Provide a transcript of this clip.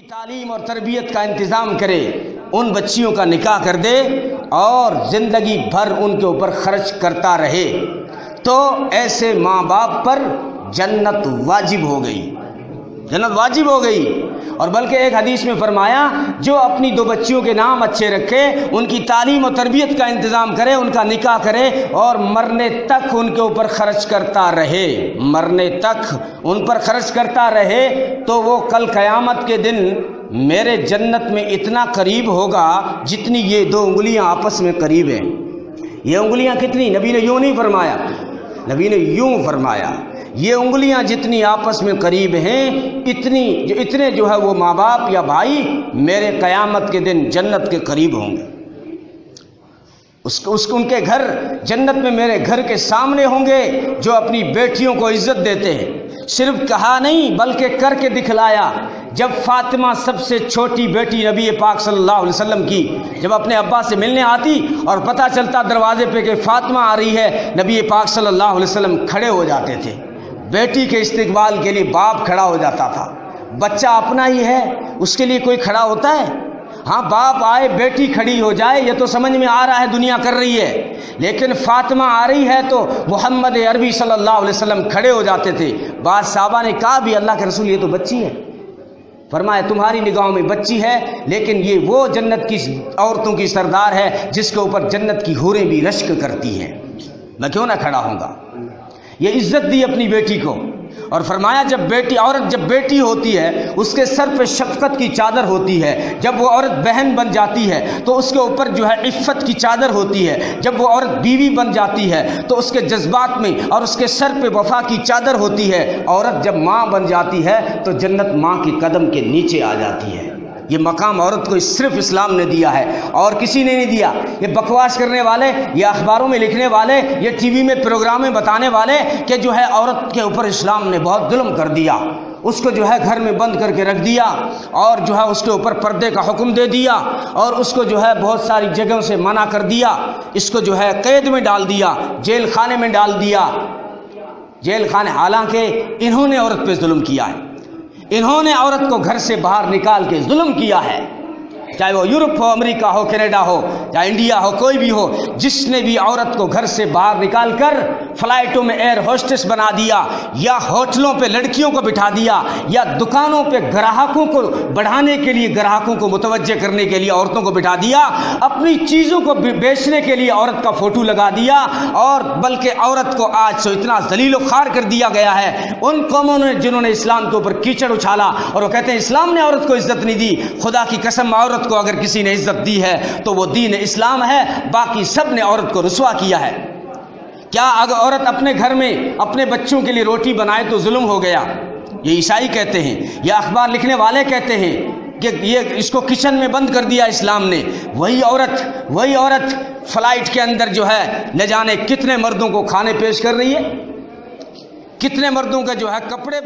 تعلیم اور تربیت کا انتظام کرے، ان بچیوں کا نکاح کر دے اور زندگی بھر ان کے اوپر خرچ کرتا رہے، تو ایسے ماں باپ پر جنت واجب ہو گئی، جنت واجب ہو گئی۔ اور بلکہ ایک حدیث میں فرمایا جو اپنی 2 بچیوں کے نام اچھے رکھے، ان کی تعلیم و تربیت کا انتظام کرے، ان کا نکاح کرے اور مرنے تک ان کے اوپر خرچ کرتا رہے، مرنے تک ان پر خرچ کرتا رہے، تو وہ کل قیامت کے دن میرے جنت میں اتنا قریب ہوگا جتنی یہ 2 انگلیاں آپس میں قریب ہیں۔ یہ انگلیاں کتنی؟ نبی نے یوں نہیں فرمایا، نبی نے یوں فرمایا، یہ انگلیاں جتنی آپس میں قریب ہیں اتنے جو ہے وہ ماں باپ یا بھائی میرے قیامت کے دن جنت کے قریب ہوں گے، ان کے گھر جنت میں میرے گھر کے سامنے ہوں گے، جو اپنی بیٹیوں کو عزت دیتے ہیں۔ صرف کہا نہیں بلکہ کر کے دکھلایا۔ جب فاطمہ سب سے چھوٹی بیٹی نبی پاک صلی اللہ علیہ وسلم کی جب اپنے ابا سے ملنے آتی اور پتہ چلتا دروازے پہ کہ فاطمہ آ رہی ہے، نبی پاک صلی اللہ علیہ وسلم کھڑے ہو جاتے تھے۔ بیٹی کے استقبال کے لیے باپ کھڑا ہو جاتا تھا۔ بچہ اپنا ہی ہے، اس کے لیے کوئی کھڑا ہوتا ہے؟ ہاں، باپ آئے بیٹی کھڑی ہو جائے یہ تو سمجھ میں آ رہا ہے دنیا کر رہی ہے، لیکن فاطمہ آ رہی ہے تو محمد عربی صلی اللہ علیہ وسلم کھڑے ہو جاتے تھے۔ بعض صحابہ نے کہا بھی اللہ کے رسول یہ تو بچی ہے، فرمایا تمہاری نگاہوں میں بچی ہے لیکن یہ وہ جنت کی عورتوں کی سردار ہے جس کے اوپر جنت کی حوریں بھی رشک کرتی ہیں، میں کیوں نہ کھڑا ہوں گا۔ یہ عزت دی اپنی بیٹی کو، اور فرمایا جب عورت جب بیٹی ہوتی ہے اس کے سر پہ شفقت کی چادر ہوتی ہے، جب وہ عورت بہن بن جاتی ہے تو اس کے اوپر جو ہے عفت کی چادر ہوتی ہے، جب وہ عورت بیوی بن جاتی ہے تو اس کے جذبات میں اور اس کے سر پہ وفا کی چادر ہوتی ہے۔ عورت جب ماں بن جاتی ہے تو جنت ماں کی قدم کے نیچے آ جاتی ہے۔ یہ مقام عورت کو صرف اسلام نے دیا ہے اور کسی نے نہیں دیا۔ یہ بکواس کرنے والے، یہ اخباروں میں لکھنے والے، یہ ٹی وی میں پروگرام میں بتانے والے کہ جو ہے عورت کے اوپر اسلام نے بہت ظلم کر دیا، اس کو جو ہے گھر میں بند کر کے رکھ دیا اور جو ہے اس کے اوپر پردے کا حکم دے دیا اور اس کو جو ہے بہت ساری جگہوں سے منع کر دیا، اس کو جو ہے قید میں ڈال دیا، جیل خانے میں ڈال دیا، جیل خانے۔ حالانکہ انہوں نے عورت پہ ظلم کیا ہے، انہوں نے عورت کو گھر سے باہر نکال کے ظلم کیا ہے، چاہے وہ یورپ ہو، امریکہ ہو، کینیڈا ہو یا انڈیا ہو، کوئی بھی ہو، جس نے بھی عورت کو گھر سے باہر نکال کر فلائٹوں میں ایئر ہوسٹس بنا دیا یا ہوٹلوں پہ لڑکیوں کو بٹھا دیا یا دکانوں پہ گراہکوں کو بڑھانے کے لیے، گراہکوں کو متوجہ کرنے کے لیے عورتوں کو بٹھا دیا، اپنی چیزوں کو بیچنے کے لیے عورت کا فوٹو لگا دیا، اور بلکہ عورت کو آج سے اتنا ذلیل و خوار کر دیا گیا ہے ان قوموں نے جنہوں نے اسلام کے اوپر کیچڑ اچھالا اور وہ کہتے ہیں اسلام نے عورت کو عزت نہیں دی۔ خدا کی قسم، عورت کو اگر کسی نے عزت دی ہے تو وہ دین اسلام ہے، باقی سب نے عورت کو رسوا کیا ہے۔ کیا اگر عورت اپنے گھر میں اپنے بچوں کے لیے روٹی بنائے تو ظلم ہو گیا؟ یہ عیسائی کہتے ہیں یا اخبار لکھنے والے کہتے ہیں کہ یہ اس کو کچن میں بند کر دیا اسلام نے۔ وہی عورت فلائٹ کے اندر جو ہے نہ جانے کتنے مردوں کو کھانے پیش کر رہی ہے، کتنے مردوں کا جو ہے کپڑے